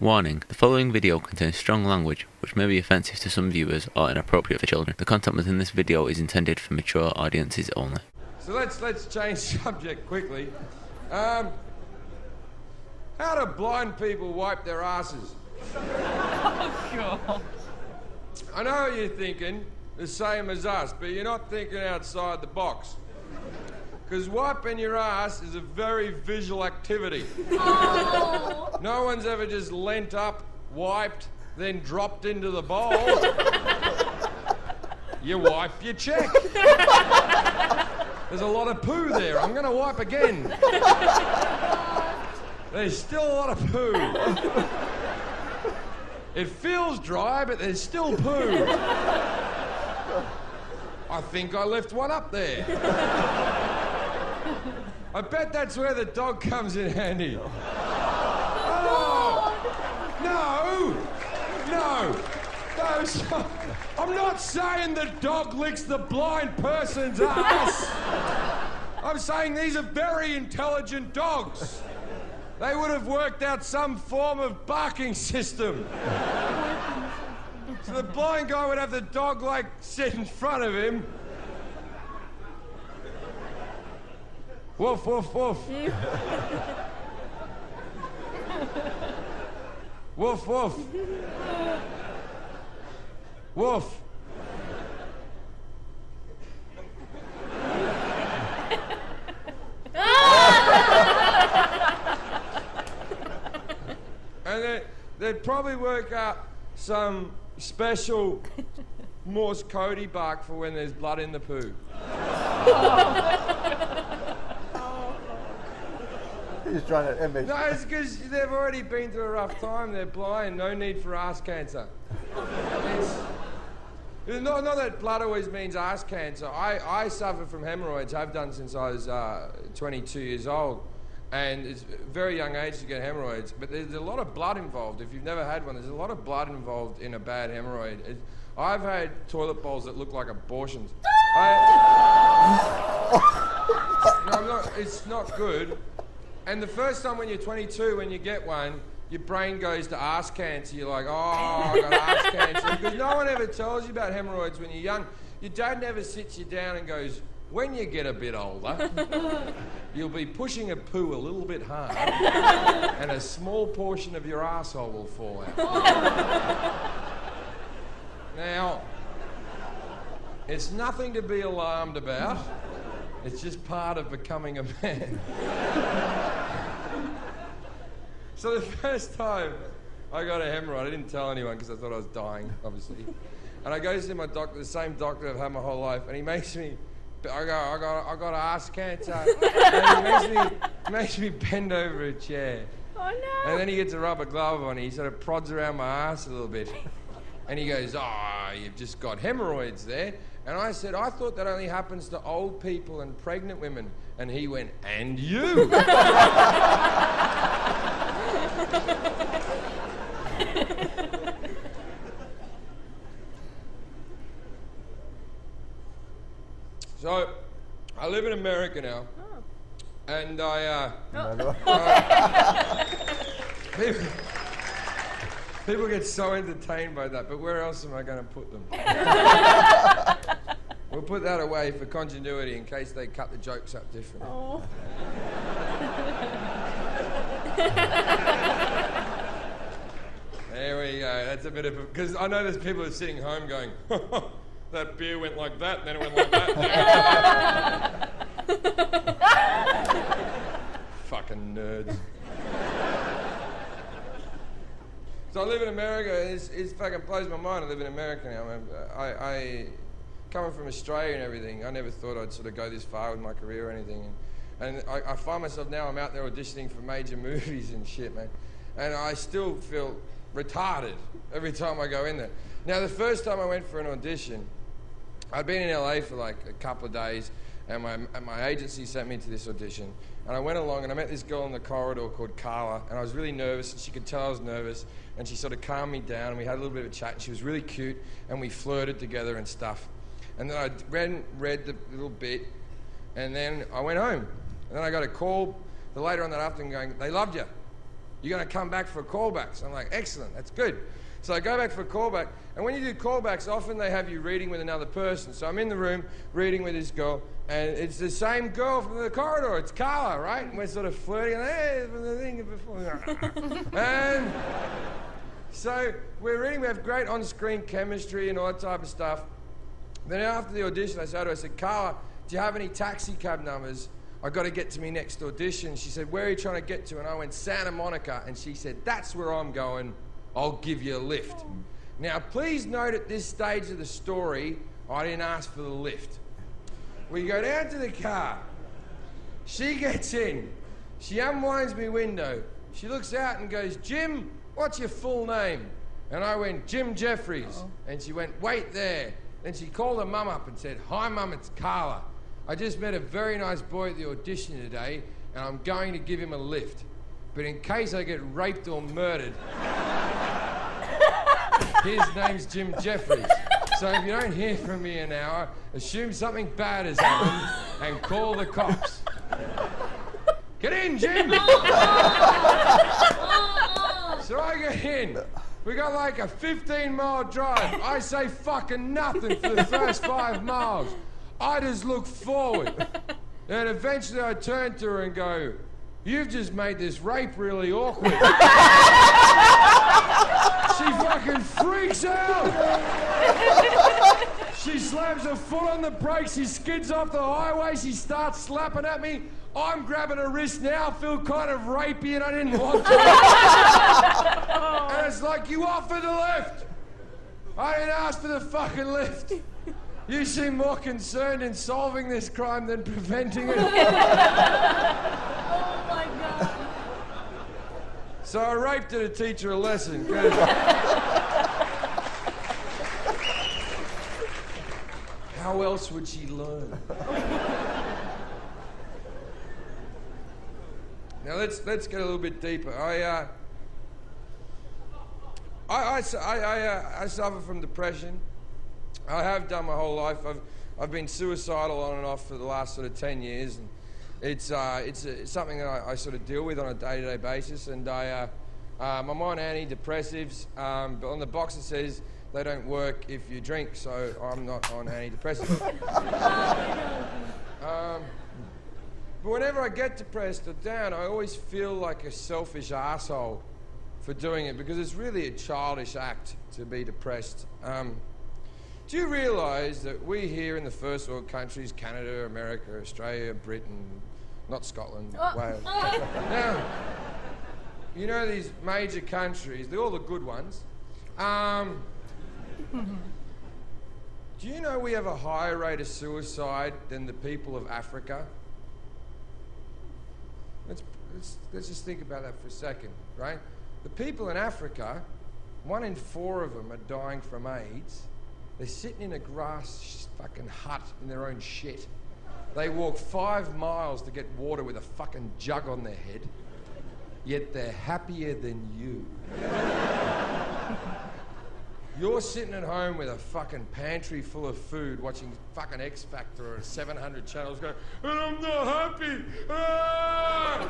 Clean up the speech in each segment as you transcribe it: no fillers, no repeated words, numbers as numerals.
Warning, the following video contains strong language which may be offensive to some viewers or inappropriate for children. The content within this video is intended for mature audiences only. So let's change subject quickly. How do blind people wipe their asses? God. I know what you're thinking, the same as us, but you're not thinking outside the box. Because wiping your ass is a very visual activity. Oh. No one's ever just leant up, wiped, then dropped into the bowl. You wipe your check. There's a lot of poo there. I'm going to wipe again. There's still a lot of poo. It feels dry, but there's still poo. I think I left one up there. I bet that's where the dog comes in handy. Oh! No, stop. I'm not saying the dog licks the blind person's ass. I'm saying these are very intelligent dogs. They would have worked out some form of barking system. So the blind guy would have the dog, like, sit in front of him. Woof, woof, woof. Woof, woof. Woof. And they'd probably work out some special Morse code bark for when there's blood in the poo. He's trying to image. No, it's because they've already been through a rough time. They're blind. No need for ass cancer. It's not that blood always means ass cancer. I suffer from hemorrhoids. I've done since I was 22 years old. And it's a very young age to get hemorrhoids. But there's a lot of blood involved. If you've never had one, there's a lot of blood involved in a bad hemorrhoid. I've had toilet bowls that look like abortions. It's not good. And the first time when you're 22, when you get one, your brain goes to ass cancer. You're like, oh, I got ass cancer. Because no one ever tells you about hemorrhoids when you're young. Your dad never sits you down and goes, when you get a bit older, you'll be pushing a poo a little bit hard and a small portion of your asshole will fall out. Now, it's nothing to be alarmed about. It's just part of becoming a man. So the first time I got a hemorrhoid, I didn't tell anyone because I thought I was dying, obviously. And I go to see my doctor, the same doctor I've had my whole life, and he makes me, I got ass cancer. And he makes me bend over a chair. Oh no. And then he gets a rubber glove on, he sort of prods around my ass a little bit. And he goes, you've just got hemorrhoids there. And I said, I thought that only happens to old people and pregnant women. And he went, and you? So, I live in America now. Oh. And people get so entertained by that, but where else am I going to put them? We'll put that away for continuity in case they cut the jokes up differently. Oh. There we go. That's a bit of because I know there's people who are sitting home going, that beer went like that, and then it went like that. Fucking nerds. So I live in America. It fucking blows my mind. I live in America now. I coming from Australia and everything, I never thought I'd sort of go this far with my career or anything. And I find myself now, I'm out there auditioning for major movies and shit, man. And I still feel retarded every time I go in there. Now, the first time I went for an audition, I'd been in LA for like a couple of days, and my agency sent me to this audition. And I went along and I met this girl in the corridor called Carla, and I was really nervous, and she could tell I was nervous, and she sort of calmed me down, and we had a little bit of a chat, and she was really cute, and we flirted together and stuff. And then I read the little bit, and then I went home. And then I got a call later on that afternoon going, they loved you. you're going to come back for a callback. So I'm like, excellent, that's good. So I go back for a callback, and when you do callbacks, often they have you reading with another person. So I'm in the room reading with this girl, and it's the same girl from the corridor. It's Carla, right? And we're sort of flirting, and hey, from the thing before. And so we're reading, we have great on-screen chemistry and all that type of stuff. Then after the audition, I said to her, I said, Carla, do you have any taxi cab numbers? I got to get to me next audition. She said, where are you trying to get to? And I went, Santa Monica. And she said, that's where I'm going. I'll give you a lift. Now, please note at this stage of the story, I didn't ask for the lift. We go down to the car. She gets in. She unwinds my window. She looks out and goes, Jim, what's your full name? And I went, Jim Jefferies. And she went, wait there. Then she called her mum up and said, hi, Mum, it's Carla. I just met a very nice boy at the audition today, and I'm going to give him a lift. But in case I get raped or murdered, his name's Jim Jefferies. So if you don't hear from me in an hour, assume something bad has happened and call the cops. Get in, Jim! So I get in. We got like a 15-mile drive. I say fucking nothing for the first 5 miles. I just look forward. And eventually I turn to her and go, you've just made this rape really awkward. She fucking freaks out. She slams her foot on the brakes. She skids off the highway. She starts slapping at me. I'm grabbing her wrist now. Feel kind of rapey and I didn't want to. And it's like, you offered the lift. I didn't ask for the fucking lift. You seem more concerned in solving this crime than preventing it. Oh my God. So I raped her to teach her a lesson. How else would she learn? Now let's get a little bit deeper. I suffer from depression. I have done my whole life. I've been suicidal on and off for the last sort of 10 years, and it's something that I sort of deal with on a day-to-day basis. And I'm on antidepressives, but on the box it says they don't work if you drink, so I'm not on antidepressants. But whenever I get depressed or down, I always feel like a selfish asshole for doing it, because it's really a childish act to be depressed. Do you realise that we here in the first world countries, Canada, America, Australia, Britain, not Scotland, Wales. Now, you know these major countries, they're all the good ones. Do you know we have a higher rate of suicide than the people of Africa? Let's just think about that for a second, right? The people in Africa, 1 in 4 of them are dying from AIDS. They're sitting in a grass fucking hut in their own shit. They walk 5 miles to get water with a fucking jug on their head, yet they're happier than you. You're sitting at home with a fucking pantry full of food, watching fucking X Factor or 700 channels going, and I'm not happy. Ah!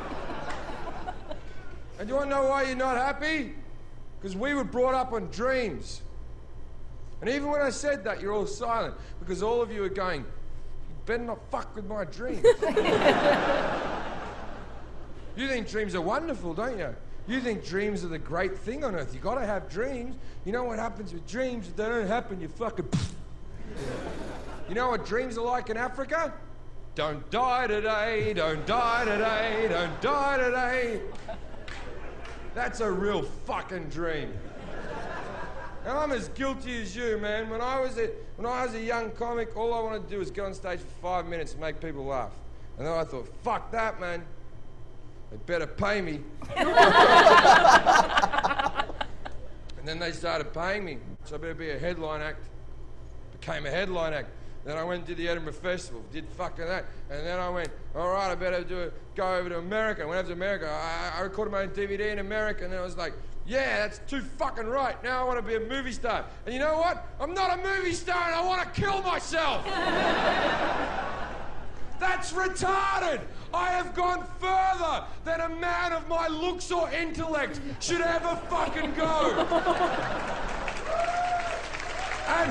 And do you want to know why you're not happy? Because we were brought up on dreams. And even when I said that, you're all silent, because all of you are going, you better not fuck with my dreams. You think dreams are wonderful, don't you? You think dreams are the great thing on earth. You got to have dreams. You know what happens with dreams? If they don't happen, you fucking... You know what dreams are like in Africa? Don't die today, don't die today, don't die today. That's a real fucking dream. And I'm as guilty as you, man. When I was a young comic, all I wanted to do was get on stage for 5 minutes and make people laugh. And then I thought, fuck that, man. They better pay me. And then they started paying me. So I better be a headline act. Became a headline act. Then I went and did the Edinburgh Festival, did fucking that. And then I went, all right, I better go over to America. I went over to America. I recorded my own DVD in America, and then I was like, yeah, that's too fucking right. Now I want to be a movie star. And you know what? I'm not a movie star, and I want to kill myself. That's retarded! I have gone further than a man of my looks or intellect should ever fucking go. And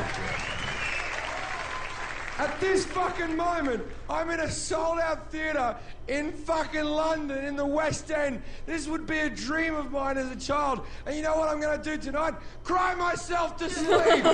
at this fucking moment, I'm in a sold-out theatre in fucking London, in the West End. This would be a dream of mine as a child. And you know what I'm gonna do tonight? Cry myself to sleep!